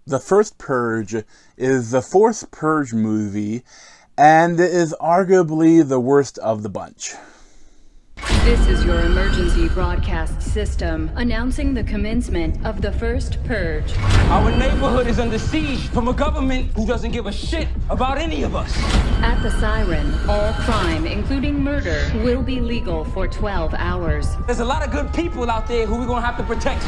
The First Purge is the fourth Purge movie, and it is arguably the worst of the bunch. This is your emergency broadcast system announcing the commencement of the First Purge. Our neighborhood is under siege from a government who doesn't give a shit about any of us. At the siren, all crime, including murder, will be legal for 12 hours. There's a lot of good people out there who we're gonna have to protect.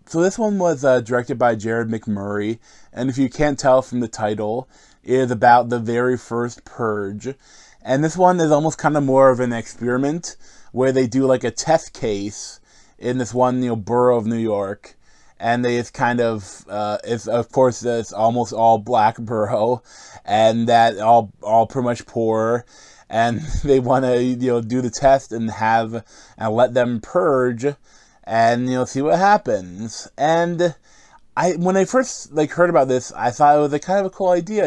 So this one was directed by Jared McMurray, and if you can't tell from the title, it is about the very first Purge. And this one is almost kind of more of an experiment, where they do like a test case in this one, borough of New York, and they just kind of, it's almost all black borough, and that all pretty much poor, and they want to, do the test and let them purge, and see what happens. And when I first heard about this, I thought it was kind of a cool idea,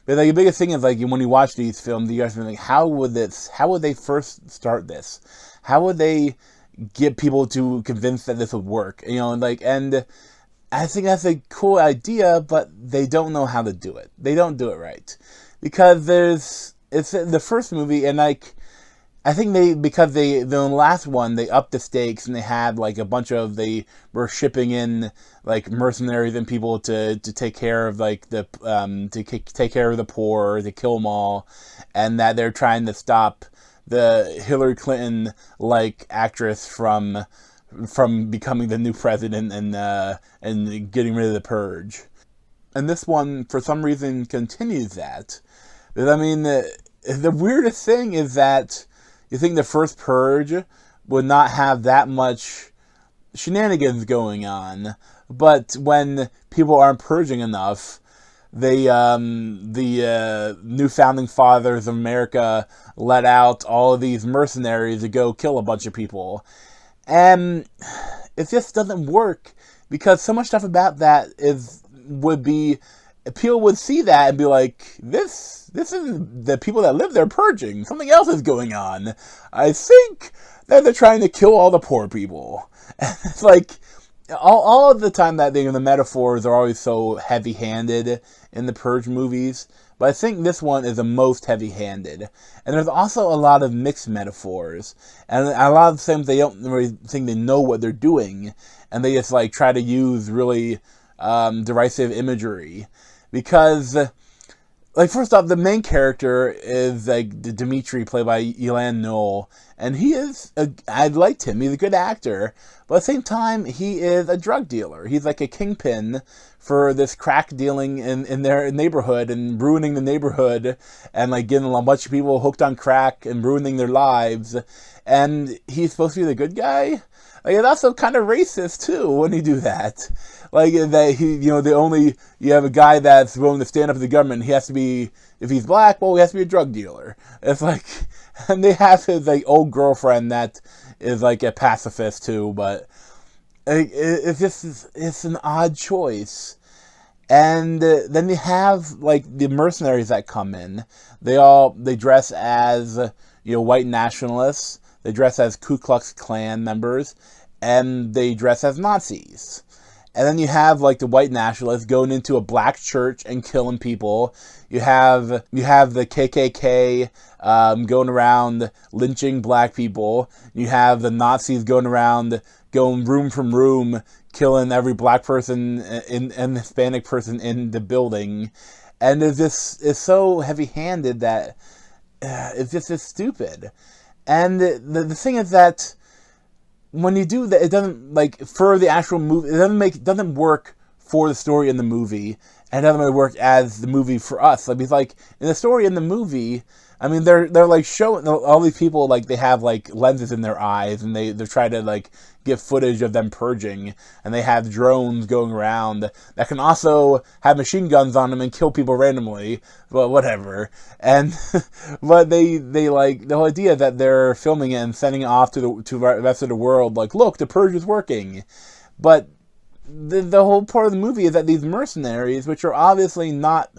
But the biggest thing is when you watch these films, you guys are like, how would they first start this? How would they get people to convince that this would work? And I think that's a cool idea, but they don't know how to do it. They don't do it right, because it's the first movie, and I think the last one, they upped the stakes, and they had they were shipping in mercenaries and people to take care of take care of the poor, to kill them all, and that they're trying to stop the Hillary Clinton actress from becoming the new president and getting rid of the purge. And this one, for some reason, continues that. But, the weirdest thing is that you think the first Purge would not have that much shenanigans going on, but when people aren't purging enough, the new founding fathers of America let out all of these mercenaries to go kill a bunch of people. And it just doesn't work, because so much stuff about that people would see that and be like, this isn't the people that live there purging. Something else is going on. I think that they're trying to kill all the poor people. And it's all of the time that the metaphors are always so heavy-handed in the Purge movies, but I think this one is the most heavy-handed. And there's also a lot of mixed metaphors, and a lot of times they don't really think they know what they're doing, and they just try to use really derisive imagery. Because, first off, the main character is, Dimitri, played by Ilan Noel, and I liked him, he's a good actor, but at the same time, he is a drug dealer. He's a kingpin for this crack dealing in their neighborhood, and ruining the neighborhood, and, getting a bunch of people hooked on crack, and ruining their lives, and he's supposed to be the good guy? It's also kind of racist, too, when you do that. That you have a guy that's willing to stand up to the government. He has to be, if he's black, he has to be a drug dealer. It's and they have his old girlfriend that is a pacifist too, but it's an odd choice. And then you have the mercenaries that come in. They dress as white nationalists. They dress as Ku Klux Klan members, and they dress as Nazis. And then you have the white nationalists going into a black church and killing people. You have the KKK going around lynching black people. You have the Nazis going around, going room from room, killing every black person and Hispanic person in the building. And it's so heavy-handed that it's stupid. And the thing is that when you do that, it doesn't, for the actual movie, it doesn't work for the story in the movie, and it doesn't really work as the movie for us. Because, in the story in the movie, they're showing all these people, they have lenses in their eyes, and they're trying to get footage of them purging, and they have drones going around that can also have machine guns on them and kill people randomly, but whatever. And but they the whole idea that they're filming it and sending it off to the rest of the world, look, the purge is working. But the whole part of the movie is that these mercenaries, which are obviously not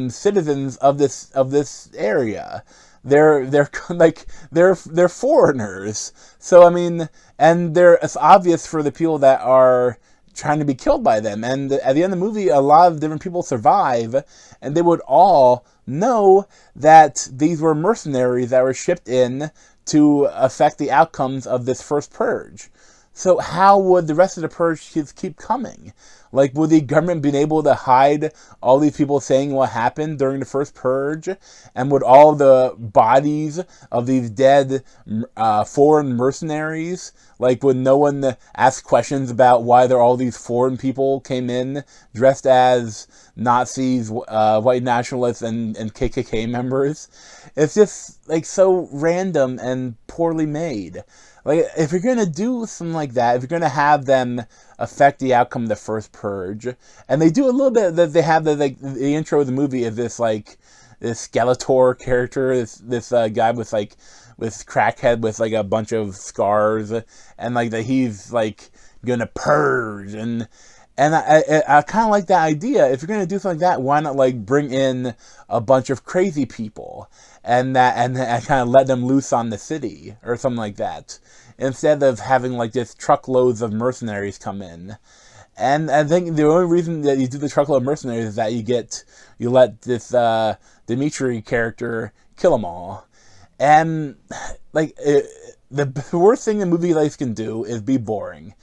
citizens of this area, they're foreigners. So and it's obvious for the people that are trying to be killed by them. And at the end of the movie, a lot of different people survive, and they would all know that these were mercenaries that were shipped in to affect the outcomes of this first purge. So how would the rest of the purge keep coming? Like, would the government be able to hide all these people saying what happened during the first purge? And would all the bodies of these dead foreign mercenaries, like, would no one ask questions about why there all these foreign people came in dressed as Nazis, white nationalists, and KKK members? It's just, like, so random and poorly made. Like, if you're going to do something like that, if you're going to have them affect the outcome of the first purge, and they do a little bit, that they have the intro of the movie is this, like, this Skeletor character, this guy with crackhead with, like, a bunch of scars, and, like, that he's, like, gonna purge, and I kind of like that idea. If you're going to do something like that, why not, like, bring in a bunch of crazy people and kind of let them loose on the city or something like that, instead of having, like, just truckloads of mercenaries come in. And I think the only reason that you do the truckload of mercenaries is that you let this Dimitri character kill them all. And, like, the worst thing a movie like this can do is be boring.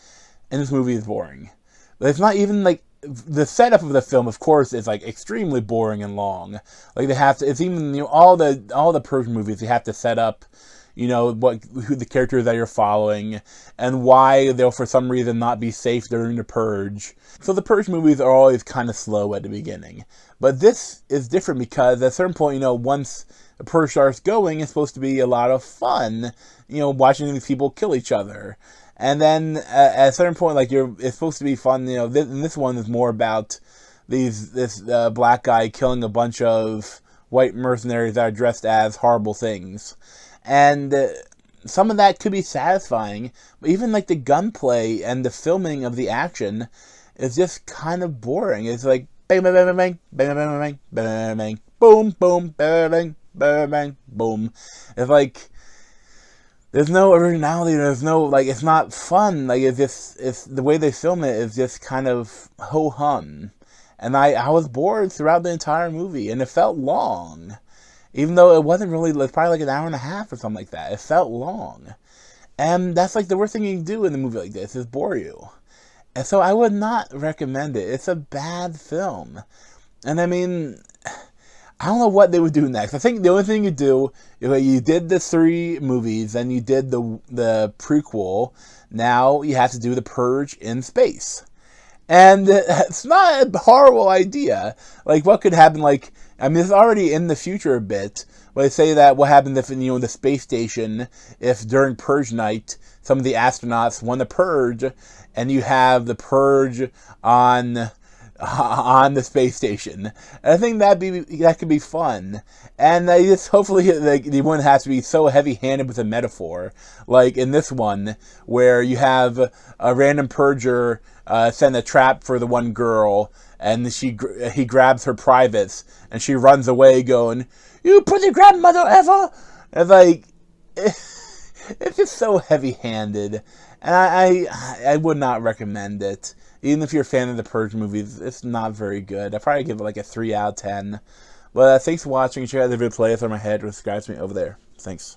And this movie is boring. But it's not even, like, the setup of the film, of course, is, like, extremely boring and long. Like, they have to, it's even, you know, all the Purge movies, they have to set up, you know, who the characters that you're following, and why they'll, for some reason, not be safe during the Purge. So the Purge movies are always kind of slow at the beginning. But this is different because at a certain point, you know, once the Purge starts going, it's supposed to be a lot of fun, you know, watching these people kill each other. And then at a certain point, like, it's supposed to be fun. You know, this one is more about this black guy killing a bunch of white mercenaries that are dressed as horrible things, and some of that could be satisfying. But even, like, the gunplay and the filming of the action is just kind of boring. It's like bang bang bang bang bang bang bang bang bang boom boom bang bang bang bang boom. It's like, there's no originality, there's no, like, it's not fun, like, it's the way they film it is just kind of ho-hum. And I was bored throughout the entire movie, and it felt long. Even though it wasn't really, it's probably like an hour and a half or something like that. It felt long. And that's, like, the worst thing you can do in a movie like this, is bore you. And so I would not recommend it. It's a bad film. And I mean, I don't know what they would do next. I think the only thing you do is, like, you did the 3 movies, and you did the prequel. Now you have to do the Purge in space. And it's not a horrible idea. Like, what could happen, like, I mean, it's already in the future a bit. But they say that what happens if, you know, in the space station, if during Purge night, some of the astronauts won the Purge, and you have the Purge on the space station. And I think that could be fun. And I just, hopefully, like, you wouldn't have to be so heavy-handed with a metaphor, like in this one, where you have a random purger send a trap for the one girl, and he grabs her privates, and she runs away going, "You pretty grandmother ever!" And, like, it's just so heavy-handed, and I would not recommend it. Even if you're a fan of the Purge movies, it's not very good. I'd probably give it like a 3 out of 10. But thanks for watching. Check out the video playlist on my head, or subscribe to me over there. Thanks.